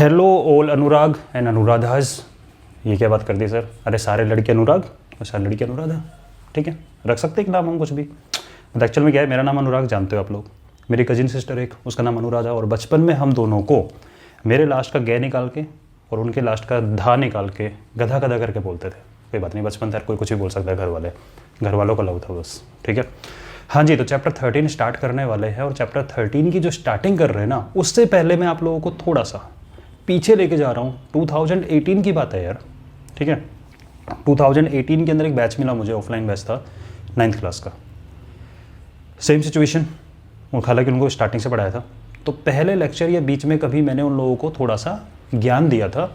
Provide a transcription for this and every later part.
Hello all Anurag and अनुराधाज। ये क्या बात कर दी सर? अरे सारे लड़के अनुराग और सारे लड़के अनुराधा, ठीक है, रख सकते एक नाम हम कुछ भी। तो एक्चुअल में क्या है, मेरा नाम अनुराग जानते हो आप लोग, मेरी कजिन सिस्टर एक, उसका नाम अनुराधा, और बचपन में हम दोनों को मेरे लास्ट का गे निकाल के और उनके लास्ट का धा निकाल के गधा गधा करके बोलते थे। कोई बात नहीं, बचपन था, कोई कुछ भी बोल सकता है, घर वालों का लव था बस, ठीक है। हाँ जी, तो चैप्टर 13 स्टार्ट करने वाले हैं और चैप्टर 13 की जो स्टार्टिंग कर रहे हैं ना, उससे पहले मैं आप लोगों को थोड़ा सा पीछे लेके जा रहा हूँ। 2018 की बात है यार, ठीक है। 2018 के अंदर एक बैच मिला मुझे, ऑफलाइन बैच था 9th क्लास का। सेम सिचुएशन, हालांकि उनको स्टार्टिंग से पढ़ाया था। तो पहले लेक्चर या बीच में कभी मैंने उन लोगों को थोड़ा सा ज्ञान दिया था।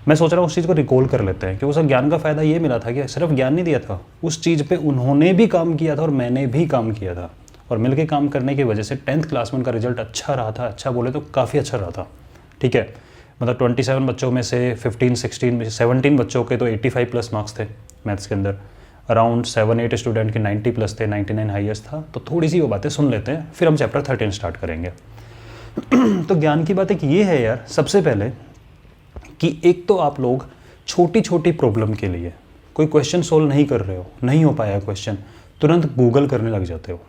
मैं सोच रहा हूँ उस चीज़ को रिकॉल कर लेते हैं, क्योंकि उस ज्ञान का फ़ायदा ये मिला था कि सिर्फ ज्ञान नहीं दिया था, उस चीज़ पे उन्होंने भी काम किया था और मैंने भी काम किया था, और मिलके काम करने की वजह से 10th क्लास में उनका रिजल्ट अच्छा रहा था। अच्छा बोले तो काफ़ी अच्छा रहा था, ठीक है। मतलब 27 बच्चों में से 15, 16, 17 बच्चों के तो 85+ मार्क्स थे मैथ्स के अंदर। अराउंड 7-8 स्टूडेंट के 90+ थे, 99 हाईएस्ट था। तो थोड़ी सी वो बातें सुन लेते हैं, फिर हम चैप्टर 13 स्टार्ट करेंगे। तो ज्ञान की बात एक ये है यार, सबसे पहले कि एक तो आप लोग छोटी छोटी प्रॉब्लम के लिए कोई क्वेश्चन सोल्व नहीं कर रहे हो, नहीं हो पाया क्वेश्चन, तुरंत गूगल करने लग जाते हो।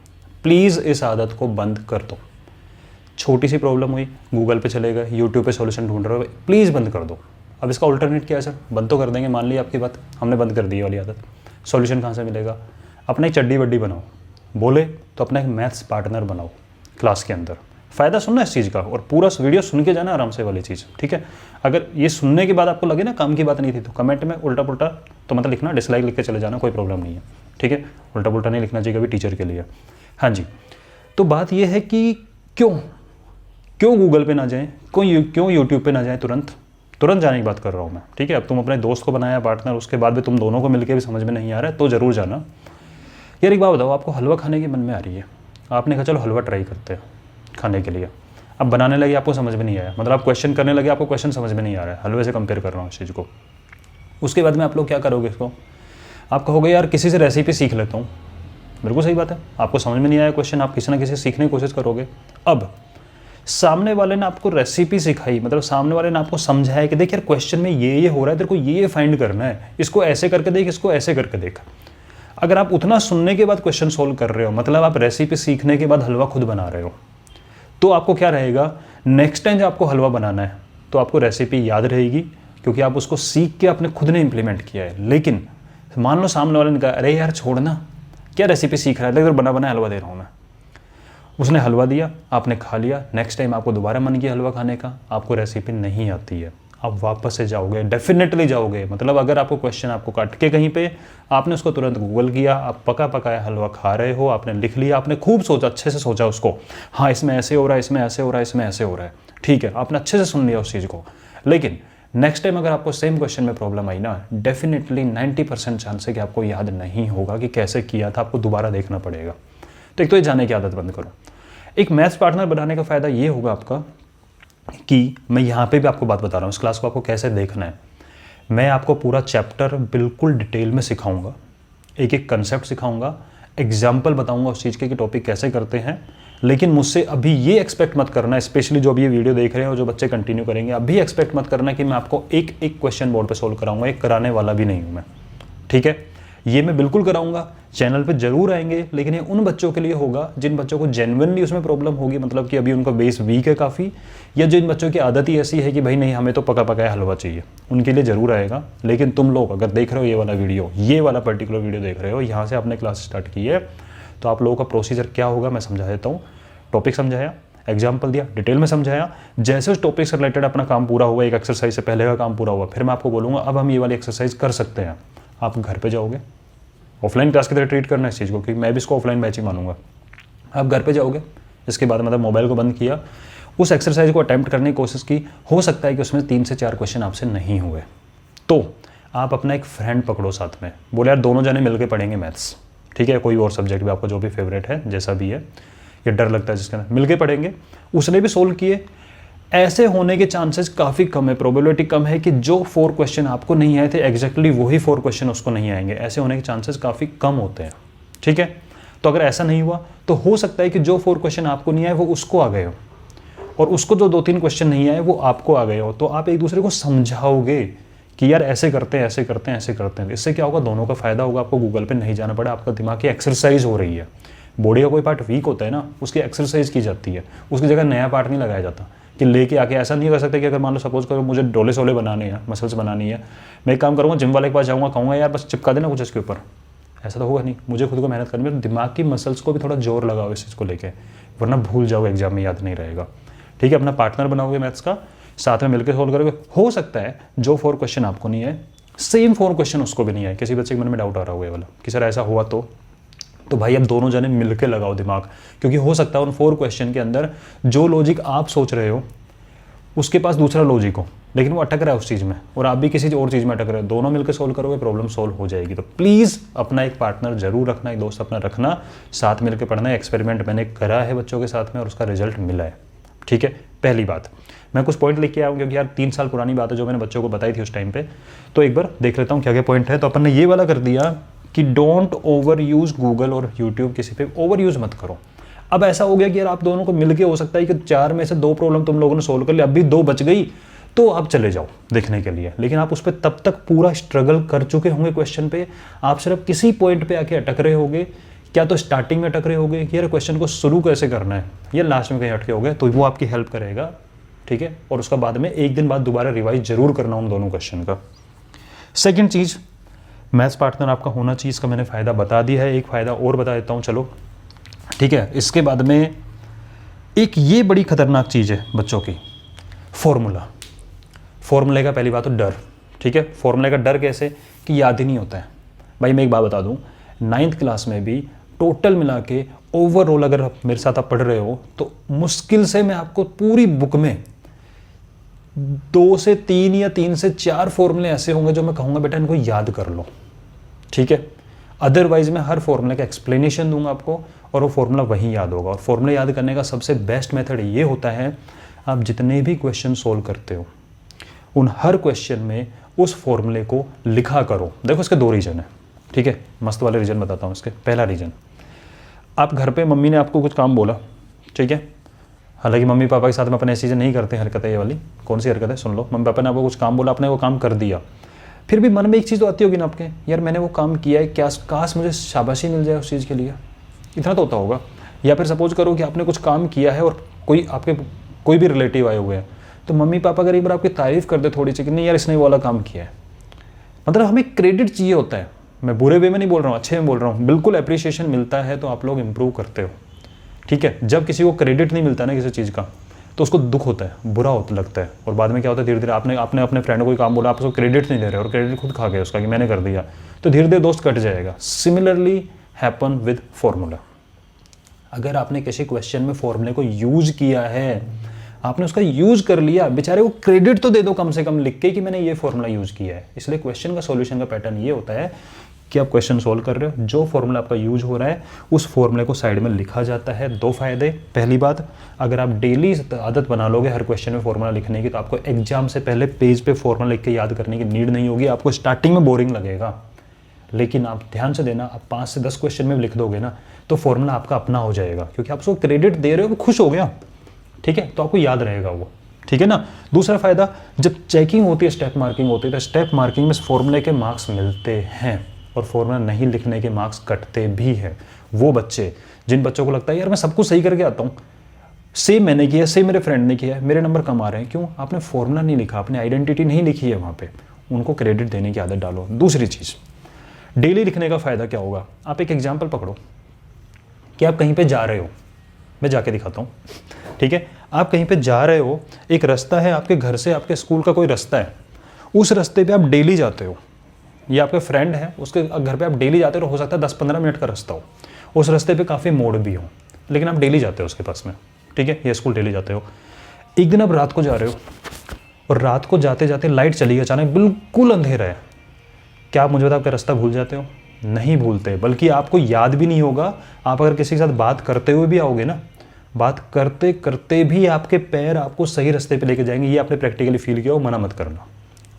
प्लीज़ इस आदत को बंद कर दो। छोटी सी प्रॉब्लम हुई, गूगल पे चले गए, यूट्यूब पे सॉल्यूशन ढूंढ रहे हो, प्लीज़ बंद कर दो। अब इसका अल्टरनेट क्या है सर? बंद तो कर देंगे, मान ली आपकी बात, हमने बंद कर दी है वाली आदत। सॉल्यूशन कहाँ से मिलेगा? अपना एक चड्डी वड्डी बनाओ, बोले तो अपना एक मैथ्स पार्टनर बनाओ क्लास के अंदर। फ़ायदा सुनना इस चीज़ का, और पूरा वीडियो सुन के जाना आराम से वाली चीज़, ठीक है। अगर ये सुनने के बाद आपको लगे ना काम की बात नहीं थी, तो कमेंट में उल्टा पुल्टा तो मतलब लिखना, डिसलाइक लिख के चले जाना, कोई प्रॉब्लम नहीं है, ठीक है। उल्टा पुल्टा नहीं लिखना चाहिए कभी टीचर के लिए। हाँ जी, तो बात ये है कि क्यों गूगल पे ना जाएं, क्यों यूट्यूब पे ना जाएं, तुरंत जाने की बात कर रहा हूँ मैं, ठीक है। अब तुम अपने दोस्त को बनाया पार्टनर, उसके बाद भी तुम दोनों को मिलकर भी समझ में नहीं आ रहा है तो ज़रूर जाना। यार एक बात बताओ, आपको हलवा खाने की मन में आ रही है, आपने कहा चलो हलवा ट्राई करते हैं खाने के लिए। अब बनाने लगे, आपको समझ में नहीं आया, मतलब आप क्वेश्चन करने लगे, आपको क्वेश्चन समझ में नहीं आ रहा है, हलवे से कंपेयर कर रहा हूँ इस चीज़ को। उसके बाद में आप लोग क्या करोगे इसको? आप कहोगे यार किसी से रेसिपी सीख लेता हूँ। बिल्कुल सही बात है, आपको समझ में नहीं आया क्वेश्चन, आप किसी ना किसी सीखने की कोशिश करोगे। अब सामने वाले ने आपको रेसिपी सिखाई, मतलब सामने वाले ने आपको समझाया कि देख यार क्वेश्चन में ये हो रहा है, तेरे को ये फाइंड करना है, इसको ऐसे करके देख, इसको ऐसे करके देख। अगर आप उतना सुनने के बाद क्वेश्चन सोल्व कर रहे हो, मतलब आप रेसिपी सीखने के बाद हलवा खुद बना रहे हो, तो आपको क्या रहेगा, नेक्स्ट टाइम जब आपको हलवा बनाना है तो आपको रेसिपी याद रहेगी, क्योंकि आप उसको सीख के आपने खुद ने इंप्लीमेंट किया है। लेकिन मान लो सामने वाले ने कहा अरे यार छोड़ना, क्या रेसिपी सीख रहा है, इधर बना हलवा दे रहा हूँ मैं। उसने हलवा दिया, आपने खा लिया, नेक्स्ट टाइम आपको दोबारा मन किया हलवा खाने का, आपको रेसिपी नहीं आती है, आप वापस से जाओगे, डेफिनेटली जाओगे। मतलब अगर आपको क्वेश्चन आपको काट के कहीं पे, आपने उसको तुरंत गूगल किया, आप पका पकाया हलवा खा रहे हो, आपने लिख लिया, आपने खूब सोचा, अच्छे से सोचा उसको, हाँ इसमें ऐसे हो रहा है, इसमें ऐसे हो रहा है, इसमें ऐसे हो रहा है, ठीक है, आपने अच्छे से सुन लिया उस चीज़ को। लेकिन नेक्स्ट टाइम अगर आपको सेम क्वेश्चन में प्रॉब्लम आई ना, डेफिनेटली 90% चांस है कि आपको याद नहीं होगा कि कैसे किया था, आपको दोबारा देखना पड़ेगा। तो एक तो ये जाने की आदत बंद करो। एक मैथ्स पार्टनर बनाने का फ़ायदा ये होगा आपका कि मैं यहाँ पे भी आपको बात बता रहा हूँ, इस क्लास को आपको कैसे देखना है। मैं आपको पूरा चैप्टर बिल्कुल डिटेल में सिखाऊंगा, एक एक कंसेप्ट सिखाऊंगा, एग्जाम्पल बताऊंगा उस चीज़ के कि टॉपिक कैसे करते हैं। लेकिन मुझसे अभी ये एक्सपेक्ट मत करना, स्पेशली जो अभी ये वीडियो देख रहे हैं और जो बच्चे कंटिन्यू करेंगे, अभी एक्सपेक्ट मत करना कि मैं आपको एक एक क्वेश्चन बोर्ड पर सोल्व कराऊंगा, एक कराने वाला भी नहीं हूँ मैं, ठीक है। ये मैं बिल्कुल कराऊंगा, चैनल पे जरूर आएंगे, लेकिन ये उन बच्चों के लिए होगा जिन बच्चों को जेन्युइनली उसमें प्रॉब्लम होगी, मतलब कि अभी उनका बेस वीक है काफ़ी, या जिन बच्चों की आदत ही ऐसी है कि भाई नहीं हमें तो पका पकाया हलवा चाहिए, उनके लिए ज़रूर आएगा। लेकिन तुम लोग अगर देख रहे हो ये वाला वीडियो, ये वाला पर्टिकुलर वीडियो देख रहे हो, यहाँ से आपने क्लास स्टार्ट की है, तो आप लोगों का प्रोसीजर क्या होगा मैं समझा देता हूँ। टॉपिक समझाया, एग्जाम्पल दिया, डिटेल में समझाया, जैसे उस टॉपिक से रिलेटेड अपना काम पूरा हुआ, एक एक्सरसाइज से पहले का काम पूरा हुआ, फिर मैं आपको बोलूँगा अब हम ये वाली एक्सरसाइज कर सकते हैं। आप घर पर जाओगे, ऑफलाइन क्लास की तरह ट्रीट करना है इस चीज़ को, क्योंकि मैं भी इसको ऑफलाइन बैच ही मानूंगा। आप घर पे जाओगे, इसके बाद मतलब मोबाइल को बंद किया, उस एक्सरसाइज को अटैम्प्ट करने की कोशिश की, हो सकता है कि उसमें 3 से 4 क्वेश्चन आपसे नहीं हुए, तो आप अपना एक फ्रेंड पकड़ो साथ में, बोले यार दोनों जने मिलकर पढ़ेंगे मैथ्स, ठीक है, कोई और सब्जेक्ट भी आपको जो भी फेवरेट है, जैसा भी है, या डर लगता है जिसके अंदर, मिलकर पढ़ेंगे। उसने भी सोल्व किए, ऐसे होने के चांसेस काफ़ी कम है, प्रोबेबिलिटी कम है कि जो 4 क्वेश्चन आपको नहीं आए थे एग्जैक्टली वही 4 क्वेश्चन उसको नहीं आएंगे, ऐसे होने के चांसेस काफ़ी कम होते हैं, ठीक है। तो अगर ऐसा नहीं हुआ तो हो सकता है कि जो 4 क्वेश्चन आपको नहीं आए वो उसको आ गए हो, और उसको जो 2-3 क्वेश्चन नहीं आए वो आपको आ गए हो, तो आप एक दूसरे को समझाओगे कि यार ऐसे करते हैं, ऐसे करते हैं, ऐसे करते हैं। इससे क्या होगा, दोनों का फायदा होगा, आपको गूगल पे नहीं जाना पड़ा, आपका दिमाग की एक्सरसाइज हो रही है। बॉडी का कोई पार्ट वीक होता है ना, उसकी एक्सरसाइज की जाती है, उसकी जगह नया पार्ट नहीं लगाया जाता कि लेके आके। ऐसा नहीं कर सकते कि अगर मान लो सपोज करो मुझे डोले सोले बनाने हैं, मसल्स बनानी है, मैं एक काम करूँगा, जिम वाले के पास जाऊँगा, कहूँगा यार बस चिपका देना कुछ इसके ऊपर, ऐसा तो होगा नहीं, मुझे खुद को मेहनत करनी है। दिमाग की मसल्स को भी थोड़ा जोर लगाओ इस चीज़ को लेके, वरना भूल जाओ, एग्जाम में याद नहीं रहेगा। ठीक है, अपना पार्टनर बनाओगे मैथ्स का, साथ में मिलकर सोल्व करोगे। हो सकता है जो 4 क्वेश्चन आपको नहीं है, सेम 4 क्वेश्चन उसको भी नहीं है। किसी बच्चे के मन में डाउट आ रहा होगा ये वाला कि सर ऐसा हुआ तो भाई अब दोनों जने मिलकर लगाओ दिमाग, क्योंकि हो सकता है उन 4 क्वेश्चन के अंदर जो लॉजिक आप सोच रहे हो उसके पास दूसरा लॉजिक हो, लेकिन वो अटक रहा है उस चीज़ में, और आप भी किसी और चीज़ में अटक रहे हो। दोनों मिलकर सोल्व करोगे, प्रॉब्लम सोल्व हो जाएगी। तो प्लीज़ अपना एक पार्टनर जरूर रखना, एक दोस्त अपना रखना, साथ मिलकर पढ़ना है। एक्सपेरिमेंट मैंने करा है बच्चों के साथ में और उसका रिजल्ट मिला है। ठीक है, पहली बात मैं कुछ पॉइंट लिख के आया हूँ, क्योंकि यार 3 साल पुरानी बात है जो मैंने बच्चों को बताई थी उस टाइम पे, तो एक बार देख लेता हूँ क्या क्या पॉइंट है। तो अपन ने ये वाला कर दिया कि डोंट ओवर यूज़ गूगल और यूट्यूब, किसी पे ओवर यूज़ मत करो। अब ऐसा हो गया कि यार आप दोनों को मिलके हो सकता है कि 4 में से 2 प्रॉब्लम तुम लोगों ने सोल्व कर ली, अभी 2 बच गई, तो आप चले जाओ देखने के लिए, लेकिन आप उस पर तब तक पूरा स्ट्रगल कर चुके होंगे क्वेश्चन पे। आप सिर्फ किसी पॉइंट पे आके अटक रहे होगे, क्या तो स्टार्टिंग में अटक रहे होगे कि यार क्वेश्चन को शुरू कैसे करना है, या लास्ट में कहीं अटके होगे, तो वो आपकी हेल्प करेगा। ठीक है, और उसका बाद में 1 दिन बाद दोबारा रिवाइज जरूर करना उन दोनों क्वेश्चन का। सेकेंड चीज़, मैथ्स पार्टनर आपका होना चाहिए। इसका मैंने फ़ायदा बता दिया है, एक फ़ायदा और बता देता हूँ चलो। ठीक है, इसके बाद में एक ये बड़ी खतरनाक चीज़ है बच्चों की, फॉर्मूला। फॉर्मूले का पहली बात तो डर। ठीक है, फॉर्मूले का डर कैसे कि याद ही नहीं होता है। भाई मैं एक बात बता दूं, 9th क्लास में भी टोटल मिला के ओवरऑल अगर मेरे साथ आप पढ़ रहे हो तो मुश्किल से मैं आपको पूरी बुक में 2 से 3 या 3 से 4 फॉर्मूले ऐसे होंगे जो मैं कहूँगा बेटा इनको याद कर लो। ठीक है, अदरवाइज मैं हर फॉर्मूले का एक्सप्लेनेशन दूंगा आपको और वो फॉर्मूला वहीं याद होगा। और फॉर्मूला याद करने का सबसे बेस्ट मेथड ये होता है, आप जितने भी क्वेश्चन सोल्व करते हो उन हर क्वेश्चन में उस फॉर्मूले को लिखा करो। देखो इसके 2 रीज़न है। ठीक है, मस्त वाले रीज़न बताता हूँ इसके। पहला रीज़न, आप घर पे मम्मी ने आपको कुछ काम बोला, ठीक है, हालांकि मम्मी पापा के साथ में अपने ऐसी चीज़ें नहीं करते हरकतें, ये वाली कौन सी हरकत है सुन लो। मम्मी पापा ने आपको कुछ काम बोला, आपने वो काम कर दिया, फिर भी मन में एक चीज़ तो आती होगी ना आपके, यार मैंने वो काम किया है, क्या काश मुझे शाबाशी मिल जाए उस चीज़ के लिए, इतना तो होता होगा। या फिर सपोज करो कि आपने कुछ काम किया है और कोई भी रिलेटिव आए हुए हैं, तो मम्मी पापा अगर एक बार आपकी तारीफ़ कर दे थोड़ी सी कि नहीं यार इसने वो वाला काम किया है, मतलब हमें क्रेडिट चाहिए होता है। मैं बुरे वे में नहीं बोल रहा हूँ, अच्छे में बोल रहा हूँ, बिल्कुल अप्रिसिएशन मिलता है तो आप लोग इंप्रूव करते हो। ठीक है, जब किसी को क्रेडिट नहीं मिलता ना किसी चीज़ का तो उसको दुख होता है, बुरा होता लगता है, और बाद में क्या होता है, धीरे धीरे आपने अपने फ्रेंड को कोई काम बोला, आप उसको क्रेडिट नहीं दे रहे और क्रेडिट खुद खा गए उसका कि मैंने कर दिया, तो धीरे धीरे दोस्त कट जाएगा। Similarly happen with formula. अगर आपने किसी क्वेश्चन में फॉर्मूले को यूज किया है, आपने उसका यूज कर लिया, बेचारे को क्रेडिट तो दे दो कम से कम लिख के कि मैंने ये फॉर्मूला यूज किया है। इसलिए क्वेश्चन का सॉल्यूशन का पैटर्न ये होता है कि आप क्वेश्चन सोल्व कर रहे हो, जो फॉर्मूला आपका यूज हो रहा है उस फॉर्मूले को साइड में लिखा जाता है। 2 फायदे, पहली बात, अगर आप डेली आदत बना लोगे हर क्वेश्चन में फॉर्मूला लिखने की, तो आपको एग्जाम से पहले पेज पे फॉर्मूला लिख के याद करने की नीड नहीं होगी। आपको स्टार्टिंग में बोरिंग लगेगा, लेकिन आप ध्यान से देना, आप 5 से 10 क्वेश्चन में भी लिख दोगे ना तो फॉर्मूला आपका अपना हो जाएगा, क्योंकि आप उसको क्रेडिट दे रहे हो, वो खुश हो गया। ठीक है, तो आपको याद रहेगा वो। ठीक है ना। दूसरा फायदा, जब चेकिंग होती है, स्टेप मार्किंग होती है, तो स्टेप मार्किंग में फॉर्मूले के मार्क्स मिलते हैं और फॉर्मूला नहीं लिखने के मार्क्स कटते भी हैं। वो बच्चे जिन बच्चों को लगता है यार मैं सब कुछ सही करके आता हूँ, सेम मैंने किया, सेम मेरे फ्रेंड ने किया है, मेरे नंबर कम आ रहे हैं, क्यों? आपने फॉर्मूला नहीं लिखा, आपने आइडेंटिटी नहीं लिखी है वहाँ पे, उनको क्रेडिट देने की आदत डालो। दूसरी चीज़, डेली लिखने का फ़ायदा क्या होगा? आप एक एग्जाम्पल पकड़ो कि आप कहीं पे जा रहे हो, मैं जाके दिखाता हूँ। ठीक है, आप कहीं पे जा रहे हो, एक रास्ता है आपके घर से आपके स्कूल का, कोई रास्ता है, उस रास्ते पे आप डेली जाते हो, या आपके फ्रेंड है उसके घर पे आप डेली जाते हो सकता है 10-15 मिनट का रास्ता हो, उस रास्ते पे काफ़ी मोड़ भी हो, लेकिन आप डेली जाते हो उसके पास में। ठीक है, ये स्कूल डेली जाते हो। एक दिन आप रात को जा रहे हो और रात को जाते जाते लाइट चली गई अचानक, बिल्कुल अंधेरा है, क्या आप मुझे बताओ आपका रास्ता भूल जाते हो? नहीं भूलते, बल्कि आपको याद भी नहीं होगा। आप अगर किसी के साथ बात करते हुए भी आओगे ना, बात करते करते भी आपके पैर आपको सही रास्ते पे लेके जाएंगे। ये आपने प्रैक्टिकली फील किया हो, मना मत करना।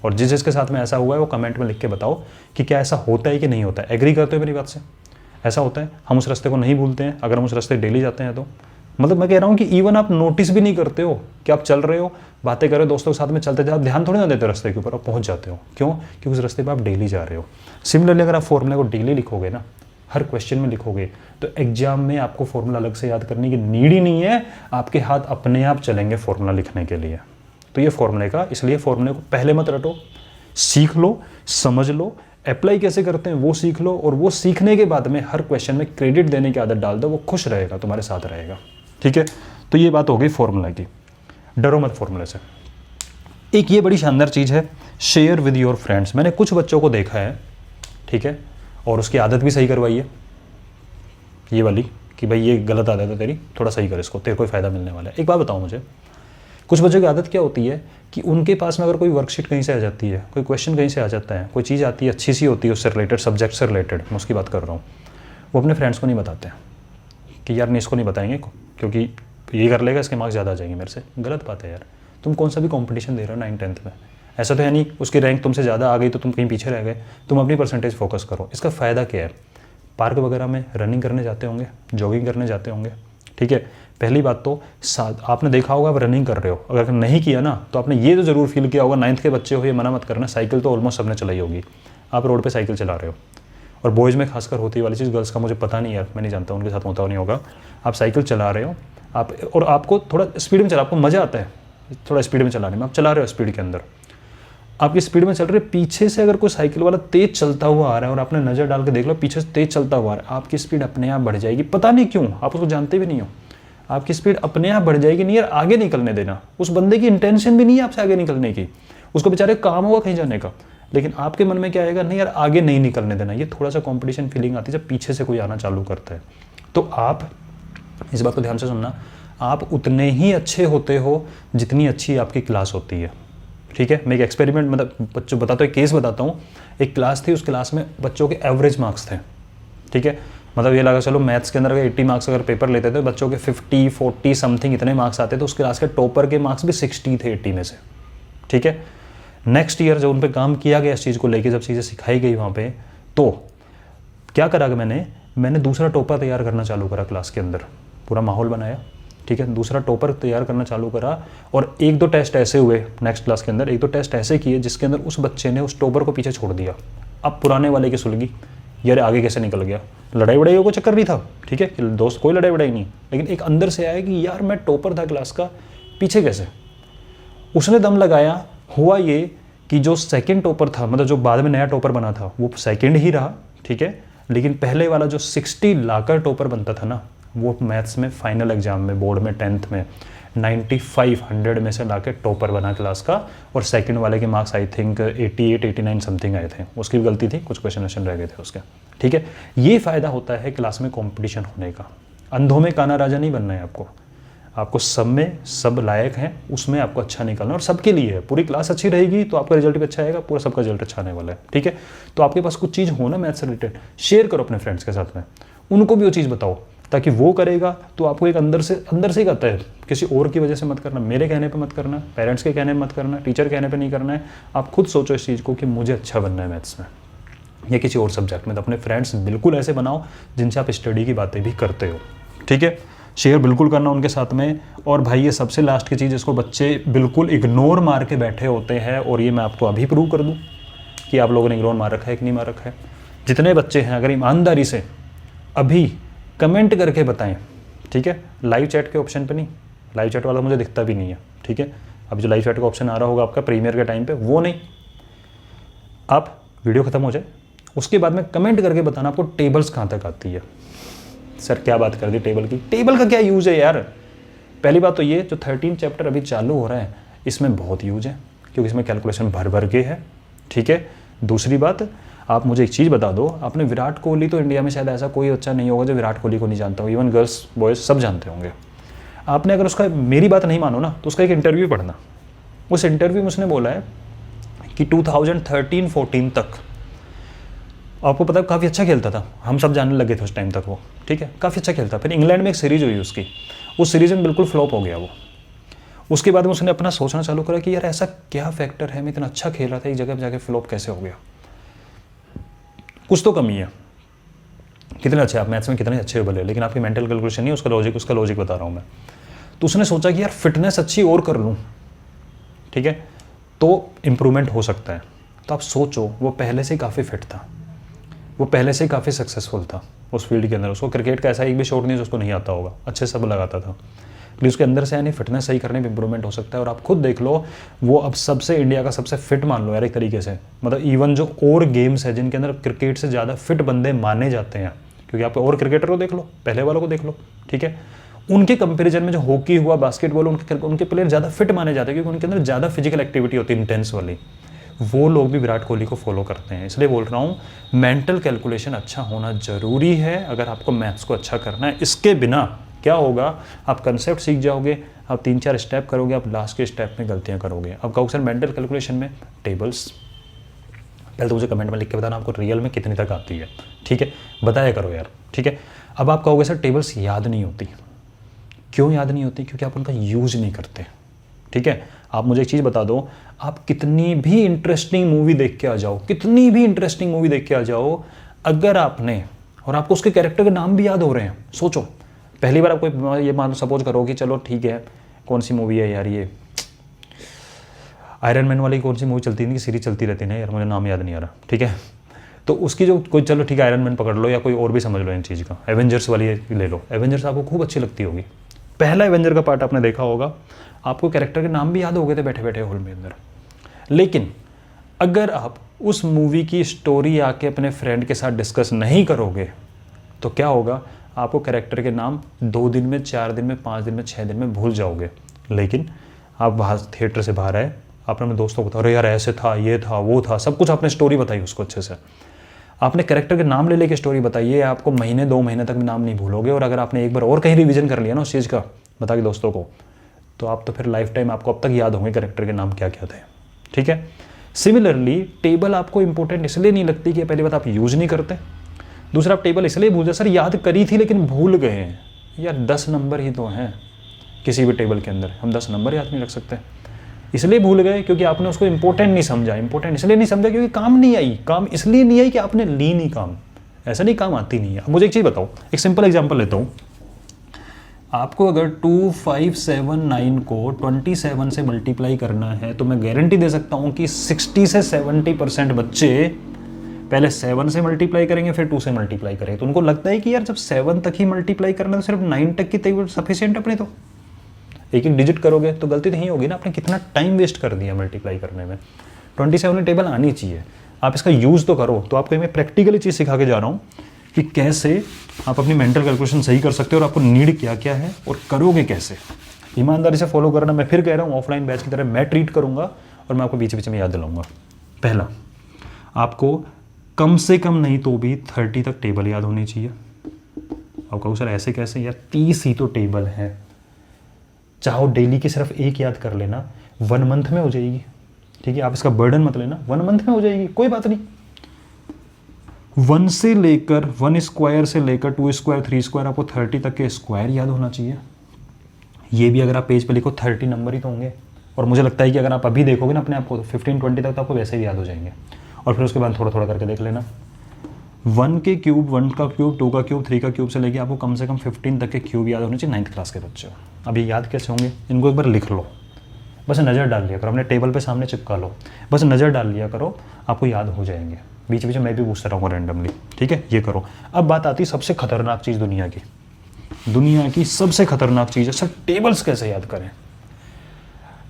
और जिसके साथ में ऐसा हुआ है वो कमेंट में लिख के बताओ कि क्या ऐसा होता है कि नहीं होता है। एग्री करते हो मेरी बात से? ऐसा होता है, हम उस रास्ते को नहीं भूलते हैं अगर हम उस रास्ते डेली जाते हैं तो। मतलब मैं कह रहा हूँ कि इवन आप नोटिस भी नहीं करते हो कि आप चल रहे हो, बातें कर रहे हो दोस्तों के साथ में, चलते जाते ध्यान थोड़ी ना देते रास्ते के ऊपर, आप पहुँच जाते हो। क्यों? क्योंकि उस रास्ते पर आप डेली जा रहे हो। सिमिलरली अगर आप फॉर्मूले को डेली लिखोगे ना, हर क्वेश्चन में लिखोगे, तो एग्जाम में आपको फॉर्मूला अलग से याद करने की नीड ही नहीं है, आपके हाथ अपने आप चलेंगे फॉर्मूला लिखने के लिए। तो ये फॉर्मूले का, इसलिए फॉर्मूले को पहले मत रटो, सीख लो, समझ लो, अप्लाई कैसे करते हैं वो सीख लो, और वो सीखने के बाद में हर क्वेश्चन में क्रेडिट देने की आदत डाल दो, वो खुश रहेगा, तुम्हारे साथ रहेगा। ठीक है, तो ये बात हो गई फॉर्मूला की। डरो मत फॉर्मूले से। एक ये बड़ी शानदार चीज़ है, शेयर विद योर फ्रेंड्स। मैंने कुछ बच्चों को देखा है, ठीक है, और उसकी आदत भी सही करवाई है, ये वाली कि भाई ये गलत आदत है तेरी, थोड़ा सही कर इसको, तेरे को फ़ायदा मिलने वाला है। एक बात बताओ मुझे, कुछ बच्चों की आदत क्या होती है कि उनके पास में अगर कोई वर्कशीट कहीं से आ जाती है, कोई क्वेश्चन कहीं से आ जाता है, कोई चीज़ आती है अच्छी सी होती है उससे रिलेटेड, सब्जेक्ट से रिलेटेड, मैं उसकी बात कर रहा हूँ, वो अपने फ्रेंड्स को नहीं बताते हैं कि यार नहीं इसको नहीं बताएंगे क्योंकि ये कर लेगा, इसके मार्क्स ज़्यादा आ जाएंगे मेरे से। गलत बात है यार, तुम कौन सा भी कॉम्पिटिशन दे रहे हो 9th-10th में, ऐसा तो है नहीं उसकी रैंक तुमसे ज़्यादा आ गई तो तुम कहीं पीछे रह गए। तुम अपनी परसेंटेज फोकस करो। इसका फ़ायदा क्या है? पार्क वगैरह में रनिंग करने जाते होंगे, जॉगिंग करने जाते होंगे, ठीक है। पहली बात तो आपने देखा होगा आप रनिंग कर रहे हो, अगर नहीं किया ना तो आपने ये तो ज़रूर फील किया होगा, 9th के बच्चे हो ये मना मत करना, साइकिल तो ऑलमोस्ट सबने चलाई होगी। आप रोड पे साइकिल चला रहे हो, और बॉयज़ में खासकर होती वाली चीज़, गर्ल्स का मुझे पता नहीं यार, मैं नहीं जानता उनके साथ होता नहीं होगा। आप साइकिल चला रहे हो, आप और आपको थोड़ा स्पीड में चला, आपको मज़ा आता है थोड़ा स्पीड में चलाने में, आप चला रहे हो स्पीड के अंदर, आपकी स्पीड में चल रहे, पीछे से अगर कोई साइकिल वाला तेज़ चलता हुआ आ रहा है और आपने नज़र डाल के देख लो पीछे से तेज़ चलता हुआ आ रहा है, आपकी स्पीड अपने आप बढ़ जाएगी। पता नहीं क्यों, आप उसको जानते भी नहीं हो, आपकी स्पीड अपने आप बढ़ जाएगी। नहीं यार आगे निकलने देना, उस बंदे की इंटेंशन भी नहीं है आपसे आगे निकलने की, उसको बेचारे काम होगा कहीं जाने का, लेकिन आपके मन में क्या आएगा, नहीं यार आगे नहीं निकलने देना। ये थोड़ा सा कंपटीशन फीलिंग आती है जब पीछे से कोई आना चालू करता है। तो आप इस बात को ध्यान से सुनना, आप उतने ही अच्छे होते हो जितनी अच्छी आपकी क्लास होती है, ठीक है। मैं एक एक्सपेरिमेंट मतलब बच्चों बताता हूँ, एक केस बताता हूँ। एक क्लास थी, उस क्लास में बच्चों के एवरेज मार्क्स थे, ठीक है। मतलब ये लगा चलो मैथ्स के अंदर अगर 80 मार्क्स अगर पेपर लेते थे, बच्चों के 50, 40 समथिंग इतने मार्क्स आते थे। उस क्लास के टॉपर के मार्क्स भी 60 थे 80 में से, ठीक है। नेक्स्ट ईयर जब उन पर काम किया गया इस चीज़ को लेके, जब चीज़ें सिखाई गई वहाँ पे, तो क्या करा मैंने दूसरा टॉपर तैयार करना चालू करा क्लास के अंदर, पूरा माहौल बनाया, ठीक है। दूसरा टॉपर तैयार करना चालू करा, और 1-2 टेस्ट ऐसे हुए नेक्स्ट क्लास के अंदर, 1-2 टेस्ट ऐसे किए जिसके अंदर उस बच्चे ने उस टॉपर को पीछे छोड़ दिया। अब पुराने वाले की सुलगी, यार आगे कैसे निकल गया, लड़ाई वड़ाई को चक्कर नहीं था, ठीक है, कि दोस्त कोई लड़ाई वड़ाई नहीं, लेकिन एक अंदर से आया कि यार मैं टॉपर था क्लास का, पीछे कैसे। उसने दम लगाया, हुआ ये कि जो सेकंड टॉपर था, मतलब जो बाद में नया टॉपर बना था, वो सेकंड ही रहा, ठीक है। लेकिन पहले वाला जो 60 लाकर टॉपर बनता था ना, वो मैथ्स में फाइनल एग्जाम में बोर्ड में 10th में 9500 में से लाके टॉपर बना क्लास का। और सेकंड वाले के मार्क्स आई थिंक 88-89 समथिंग आए थे, उसकी भी गलती थी, कुछ क्वेश्चन रह गए थे उसके, ठीक है। ये फ़ायदा होता है क्लास में कंपटीशन होने का। अंधों में काना राजा नहीं बनना है आपको सब में सब लायक हैं, उसमें आपको अच्छा निकलना, और सबके लिए है। पूरी क्लास अच्छी रहेगी तो आपका रिजल्ट भी अच्छा आएगा, पूरा सबका रिजल्ट अच्छा आने वाला है, ठीक है। तो आपके पास कुछ चीज़ हो ना मैथ्स से रिलेटेड, शेयर करो अपने फ्रेंड्स के साथ में, उनको भी वो चीज़ बताओ, ताकि वो करेगा तो आपको एक अंदर से ही आता है। किसी और की वजह से मत करना, मेरे कहने पे मत करना, पेरेंट्स के कहने पे मत करना, टीचर कहने पे नहीं करना है। आप खुद सोचो इस चीज़ को कि मुझे अच्छा बनना है मैथ्स में या किसी और सब्जेक्ट में। तो अपने फ्रेंड्स बिल्कुल ऐसे बनाओ जिनसे आप स्टडी की बातें भी करते हो, ठीक है। शेयर बिल्कुल करना उनके साथ में। और भाई ये सबसे लास्ट की चीज़, जिसको बच्चे बिल्कुल इग्नोर मार के बैठे होते हैं, और ये मैं आपको अभी प्रूव कर दूँ कि आप लोगों ने इग्नोर मार रखा है कि नहीं मार रखा है। जितने बच्चे हैं अगर ईमानदारी से अभी कमेंट करके बताएं, ठीक है। लाइव चैट के ऑप्शन पे नहीं, लाइव चैट वाला मुझे दिखता भी नहीं है, ठीक है। अब जो लाइव चैट का ऑप्शन आ रहा होगा आपका प्रीमियर के टाइम पे, वो नहीं, आप वीडियो खत्म हो जाए उसके बाद में कमेंट करके बताना आपको टेबल्स कहाँ तक आती है। सर क्या बात कर दी टेबल की, टेबल का क्या यूज़ है यार। पहली बात तो ये जो 13 चैप्टर अभी चालू हो रहा है इसमें बहुत यूज है, क्योंकि इसमें कैलकुलेशन भर के है, ठीक है। दूसरी बात, आप मुझे एक चीज़ बता दो, आपने विराट कोहली, तो इंडिया में शायद ऐसा कोई बच्चा नहीं होगा जो विराट कोहली को नहीं जानता हो, इवन गर्ल्स बॉयज़ सब जानते होंगे। आपने अगर उसका, मेरी बात नहीं मानो ना, तो उसका एक इंटरव्यू पढ़ना। उस इंटरव्यू में उसने बोला है कि 2013-14 तक आपको पता है काफ़ी अच्छा खेलता था, हम सब जानने लगे थे उस टाइम तक वो, ठीक है, काफ़ी अच्छा खेलता। फिर इंग्लैंड में एक सीरीज़ हुई उसकी, उस सीरीज़ में बिल्कुल फ्लॉप हो गया वो। उसके बाद में उसने अपना सोचना चालू करा कि यार ऐसा क्या फैक्टर है, मैं इतना अच्छा खेल रहा था, एक जगह पर जाके फ्लॉप कैसे हो गया, कुछ तो कमी है। कितने अच्छे आप मैथ्स में कितने अच्छे हो भले, लेकिन आपकी मेंटल कैलकुलेशन नहीं, उसका लॉजिक बता रहा हूँ मैं। तो उसने सोचा कि यार फिटनेस अच्छी और कर लूँ, ठीक है, तो इम्प्रूवमेंट हो सकता है। तो आप सोचो, वो पहले से ही काफ़ी फिट था, वो पहले से ही काफ़ी सक्सेसफुल था उस फील्ड के अंदर। उसको क्रिकेट का ऐसा एक भी शॉट नहीं जो उसको नहीं आता होगा, अच्छे सब लगाता था, लेकिन उसके अंदर से यानी फिटनेस सही करने में इंप्रूवमेंट हो सकता है। और आप खुद देख लो, वो अब सबसे इंडिया का सबसे फिट मान लो यार एक तरीके से, मतलब इवन जो और गेम्स है जिनके अंदर क्रिकेट से ज़्यादा फिट बंदे माने जाते हैं, क्योंकि आप और क्रिकेटर को देख लो, पहले वालों को देख लो, ठीक है, उनके कंपैरिजन में जो हॉकी हुआ, बास्केटबॉल, उनके प्लेयर ज़्यादा फिट माने जाते हैं, क्योंकि उनके अंदर ज़्यादा फिजिकल एक्टिविटी होती है इंटेंस वाली। वो लोग भी विराट कोहली को फॉलो करते हैं। इसलिए बोल रहा हूँ, मेंटल कैलकुलेशन अच्छा होना ज़रूरी है अगर आपको मैथ्स को अच्छा करना है। इसके बिना क्या होगा, आप कंसेप्ट सीख जाओगे, आप 3-4 स्टेप करोगे, आप लास्ट के स्टेप में गलतियाँ करोगे। अब कहोगे सर मेंटल कैलकुलेशन में टेबल्स, पहले तो मुझे कमेंट में लिख के बताना आपको रियल में कितनी तक आती है, ठीक है, बताया करो यार, ठीक है। अब आप कहोगे सर टेबल्स याद नहीं होती, क्यों याद नहीं होती? क्योंकि आप उनका यूज नहीं करते, ठीक है। आप मुझे एक चीज़ बता दो, आप कितनी भी इंटरेस्टिंग मूवी देख के आ जाओ, कितनी भी इंटरेस्टिंग मूवी देख के आ जाओ, अगर आपने, और आपको उसके कैरेक्टर के नाम भी याद हो रहे हैं, सोचो पहली बार आप कोई ये मान सपोज करो कि चलो ठीक है, कौन सी मूवी है यार, ये आयरन मैन वाली कौन सी मूवी चलती थी, सीरीज चलती रहती है यार, मुझे नाम याद नहीं आ रहा, ठीक है, तो उसकी जो कोई, चलो ठीक है आयरन मैन पकड़ लो या कोई और भी समझ लो इन चीज़ का, एवेंजर्स वाली ले लो, एवेंजर्स आपको खूब अच्छी लगती होगी, पहला एवेंजर का पार्ट आपने देखा होगा, आपको कैरेक्टर के नाम भी याद हो गए थे बैठे बैठे हॉल में अंदर। लेकिन अगर आप उस मूवी की स्टोरी आके अपने फ्रेंड के साथ डिस्कस नहीं करोगे तो क्या होगा, आपको कैरेक्टर के नाम 2 दिन में, 4 दिन में, 5 दिन में, 6 दिन में भूल जाओगे। लेकिन आप बाहर थिएटर से बाहर आए, आपने अपने दोस्तों को बताओ, अरे यार ऐसे था, ये था, वो था, सब कुछ आपने स्टोरी बताई उसको अच्छे से, आपने कैरेक्टर के नाम ले लेके स्टोरी बताइए, आपको महीने 2 महीने तक नाम नहीं भूलोगे। और अगर आपने एक बार और कहीं रिवीजन कर लिया ना उस चीज़ का बता के दोस्तों को, तो आप तो फिर लाइफ टाइम आपको अब तक याद होंगे कैरेक्टर के नाम क्या क्या थे, ठीक है। सिमिलरली टेबल आपको इंपॉर्टेंट इसलिए नहीं लगती कि पहली बात आप यूज नहीं करते, दूसरा आप टेबल इसलिए भूल जाए, सर याद करी थी लेकिन भूल गए हैं, यार 10 नंबर ही तो हैं किसी भी टेबल के अंदर, हम 10 नंबर याद नहीं रख सकते, इसलिए भूल गए क्योंकि आपने उसको इंपॉर्टेंट नहीं समझा। इंपॉर्टेंट इसलिए नहीं समझा क्योंकि काम नहीं आई, काम इसलिए नहीं आई कि आपने ली नहीं काम, ऐसा नहीं, काम आती नहीं है। अब मुझे एक चीज़ बताओ, एक सिंपल एग्जांपल लेता हूँ, आपको अगर 2579 को 27 से मल्टीप्लाई करना है तो मैं गारंटी दे सकता हूँ कि 60 से 70% बच्चे पहले 7 से मल्टीप्लाई करेंगे फिर 2 से मल्टीप्लाई करेंगे। तो उनको लगता है कि यार जब 7 तक ही मल्टीप्लाई करना है तो सिर्फ 9 तक की तक सफिशिएंट अपने, तो एक एक डिजिट करोगे तो गलती नहीं होगी ना, आपने कितना टाइम वेस्ट कर दिया मल्टीप्लाई करने में। 27 टेबल आनी चाहिए, आप इसका यूज़ तो करो। तो आपको मैं प्रैक्टिकली चीज़ सिखा के जा रहा हूँ कि कैसे आप अपनी मेंटल कैलकुलेशन सही कर सकते हो और आपको नीड क्या क्या है और करोगे कैसे। ईमानदारी से फॉलो करना, मैं फिर कह रहा हूँ ऑफलाइन बैच की तरह मैं ट्रीट करूँगा और मैं आपको बीच बीच में याद दिलाऊंगा। पहला, आपको कम से कम नहीं तो भी 30 तक टेबल याद होनी चाहिए। आप कहो सर ऐसे कैसे, यार 30 ही तो टेबल है, चाहो डेली की सिर्फ एक याद कर लेना, 1 मंथ में हो जाएगी, ठीक है। आप इसका बर्डन मत लेना, 1 मंथ में हो जाएगी, कोई बात नहीं। 1 से लेकर 1 स्क्वायर से लेकर 2 स्क्वायर 3 स्क्वायर आपको 30 तक के स्क्वायर याद होना चाहिए। ये भी अगर आप पेज पे लिखो 30 नंबर ही तो होंगे। और मुझे लगता है कि अगर आप अभी देखोगे ना अपने आप को तो 15-20 तक तो आपको वैसे ही याद हो जाएंगे। और फिर उसके बाद थोड़ा थोड़ा करके देख लेना, 1 के क्यूब, 1 का क्यूब, 2 का क्यूब, 3 का क्यूब से लेके आपको कम से कम 15 तक के क्यूब याद होने चाहिए 9th क्लास के बच्चे। अब ये याद कैसे होंगे, इनको एक बार लिख लो, बस नज़र डाल लिया करो, अपने टेबल पे सामने चिपका लो, बस नज़र डाल लिया करो, आपको याद हो जाएंगे। बीच बीच में मैं भी पूछता रहूँगा रैंडमली, ठीक है, ये करो। अब बात आती है सबसे खतरनाक चीज़ दुनिया की सबसे खतरनाक चीज़ है, सर टेबल्स कैसे याद करें।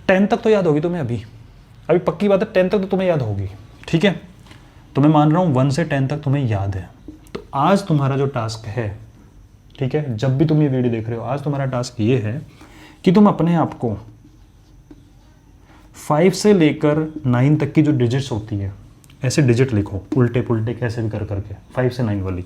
10 तक तो याद होगी तुम्हें, अभी पक्की बात है 10 तक तो तुम्हें याद होगी, ठीक है। तो मैं मान रहा हूँ 1 से 10 तक तुम्हें याद है। तो आज तुम्हारा जो टास्क है, ठीक है, जब भी तुम ये वीडियो देख रहे हो, आज तुम्हारा टास्क ये है कि तुम अपने आप को 5 से लेकर 9 तक की जो डिजिट्स होती है, ऐसे डिजिट लिखो उल्टे पुल्टे कैसे भी कर करके 5 से 9 वाली,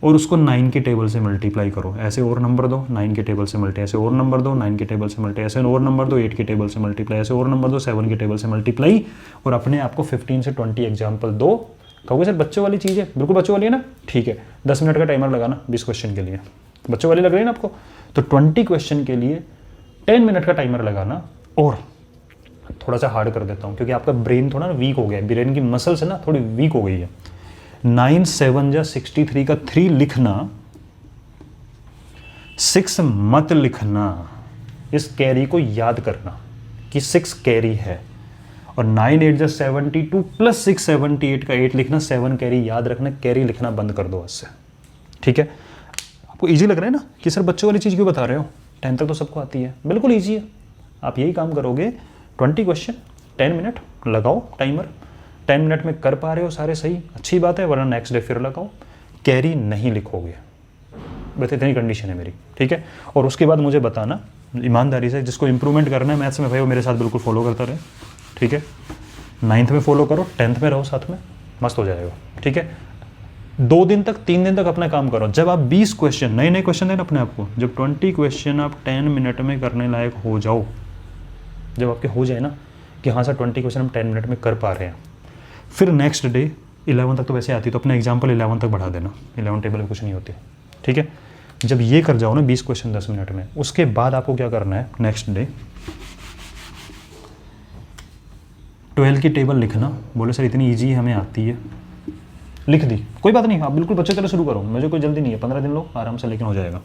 और उसको 9 के टेबल से मल्टीप्लाई करो। ऐसे और नंबर दो 9 के टेबल से मल्टीप्लाई, ऐसे और नंबर दो 9 के टेबल से मल्टीप्लाई, ऐसे और नंबर दो 8 के टेबल से मल्टीप्लाई, ऐसे और नंबर दो 7 के टेबल से मल्टीप्लाई, और अपने आप को 15 से 20 एग्जाम्पल दो। कहोगे सर बच्चों वाली चीज़ है, बिल्कुल बच्चों वाली है ना, ठीक है, 10 मिनट का टाइमर लगाना 20 क्वेश्चन के लिए, बच्चों वाली लग रही है ना आपको, तो 20 क्वेश्चन के लिए 10 मिनट का टाइमर लगाना। और थोड़ा सा हार्ड कर देता हूँ क्योंकि आपका ब्रेन थोड़ा ना वीक हो गया है, ब्रेन की मसल्स है ना थोड़ी वीक हो गई है। 9 7 जा 63 का 3 लिखना, 6 मत लिखना। इस कैरी को याद करना कि 6 कैरी है। और 9 8 जा 72 प्लस 6 78 का 8 लिखना, 7 कैरी याद रखना। कैरी लिखना बंद कर दो आज से, ठीक है। आपको इजी लग रहा है ना कि सर बच्चों वाली चीज़ क्यों बता रहे हो, 10 तक तो सबको आती है। बिल्कुल ईजी है, आप यही काम करोगे। 20 क्वेश्चन 10 मिनट लगाओ टाइमर, 10 मिनट में कर पा रहे हो सारे सही, अच्छी बात है, वरना नेक्स्ट डे फिर लगाओ। कैरी नहीं लिखोगे, बस इतनी कंडीशन है मेरी, ठीक है। और उसके बाद मुझे बताना ईमानदारी से, जिसको इंप्रूवमेंट करना है मैथ्स में भाई वो मेरे साथ बिल्कुल फॉलो करता रहे, ठीक है। 9th में फॉलो करो, 10th में रहो साथ में, मस्त हो जाएगा, ठीक है। 2 दिन तक 3 दिन तक अपना काम करो। जब आप 20 क्वेश्चन नए नए क्वेश्चन देना अपने आप को, जब 20 क्वेश्चन आप 10 मिनट में करने लायक हो जाओ, जब आपके हो जाए ना कि हाँ सर 20 क्वेश्चन हम 10 मिनट में कर पा रहे हैं, फिर नेक्स्ट डे 11 तक तो वैसे आती है, तो अपना एग्जाम्पल 11 तक बढ़ा देना। 11 टेबल में कुछ नहीं होती, ठीक है। जब ये कर जाओ ना 20 क्वेश्चन 10 मिनट में, उसके बाद आपको क्या करना है, नेक्स्ट डे 12 की टेबल लिखना। बोले सर इतनी ईजी हमें आती है, लिख दी, कोई बात नहीं, आप बिल्कुल बच्चे तरह शुरू करो, मुझे कोई जल्दी नहीं है, 15 दिन लो आराम से, लेकिन हो जाएगा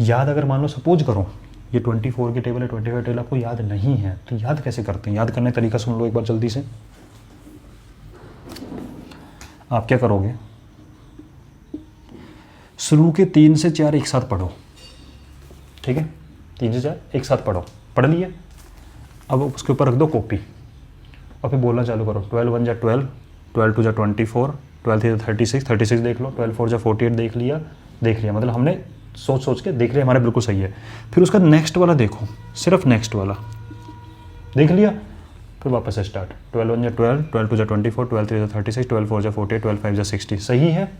याद। अगर मान लो सपोज करो ये 24 की टेबल है, 25 टेबल आपको याद नहीं है, तो याद कैसे करते हैं, याद करने का तरीका सुन लो एक बार जल्दी से। आप क्या करोगे, शुरू के 3 से 4 एक साथ पढ़ो, ठीक है। 3 से 4 एक साथ पढ़ो, पढ़ लिए, अब उसके ऊपर रख दो कॉपी और फिर बोलना चालू करो। 12 1 जा 12, 12 2 जा 24, 12 3 जा 36, 36 देख लो, 12 4 जा 48 देख लिया, मतलब हमने सोच सोच के देख लिया, हमारे बिल्कुल सही है। फिर उसका नेक्स्ट वाला देखो, सिर्फ नेक्स्ट वाला देख लिया, फिर वापस से स्टार्ट। 12 1 जा 12, 12 2 जा 24, 12 3 जा 36, 12 4 जा 48, 12 5 जा 60, सही है।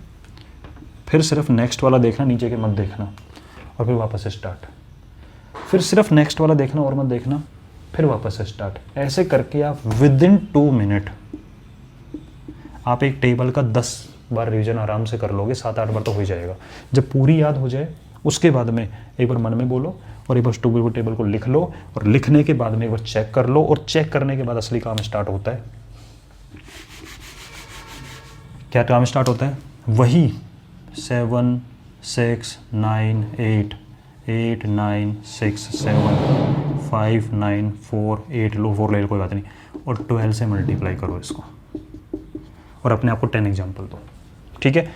फिर सिर्फ नेक्स्ट वाला देखना, नीचे के मत देखना, और फिर वापस से स्टार्ट। फिर सिर्फ नेक्स्ट वाला देखना और मत देखना, फिर वापस से स्टार्ट। ऐसे करके आप विदिन 2 मिनट आप एक टेबल का 10 बार रिवीजन आराम से कर लोगे, 7-8 बार तो हो ही जाएगा। जब पूरी याद हो जाए उसके बाद में एक बार मन में बोलो और एक बार टेबल को लिख लो, और लिखने के बाद में एक बार चेक कर लो, और चेक करने के बाद असली काम स्टार्ट होता है। क्या काम स्टार्ट होता है, वही 7 6 9 8 8 9 6 7 5 9 4 8 लो, 4 ले लो, कोई बात नहीं, और 12 से मल्टीप्लाई करो इसको, और अपने आप को 10 एग्जाम्पल दो, ठीक है।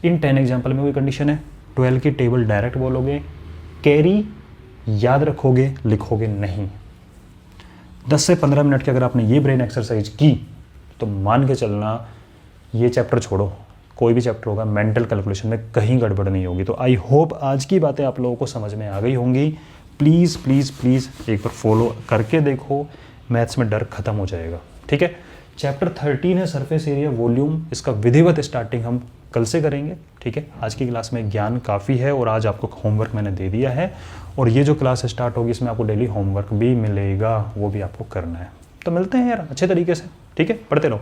इन 10 एग्जाम्पल में कोई कंडीशन है, 12 की टेबल डायरेक्ट बोलोगे, कैरी याद रखोगे, लिखोगे नहीं। 10 से 15 मिनट की अगर आपने ये ब्रेन एक्सरसाइज की तो मान के चलना ये चैप्टर छोड़ो, कोई भी चैप्टर होगा मेंटल कैलकुलेशन में कहीं गड़बड़ नहीं होगी। तो आई होप आज की बातें आप लोगों को समझ में आ गई होंगी। प्लीज़ प्लीज़ प्लीज़ एक बार फॉलो करके देखो, मैथ्स में डर खत्म हो जाएगा, ठीक है। चैप्टर 13 है सरफेस एरिया वॉल्यूम, इसका विधिवत स्टार्टिंग हम कल से करेंगे, ठीक है। आज की क्लास में ज्ञान काफ़ी है और आज आपको होमवर्क मैंने दे दिया है, और ये जो क्लास स्टार्ट होगी इसमें आपको डेली होमवर्क भी मिलेगा, वो भी आपको करना है। तो मिलते हैं यार अच्छे तरीके से, ठीक है, पढ़ते रहो।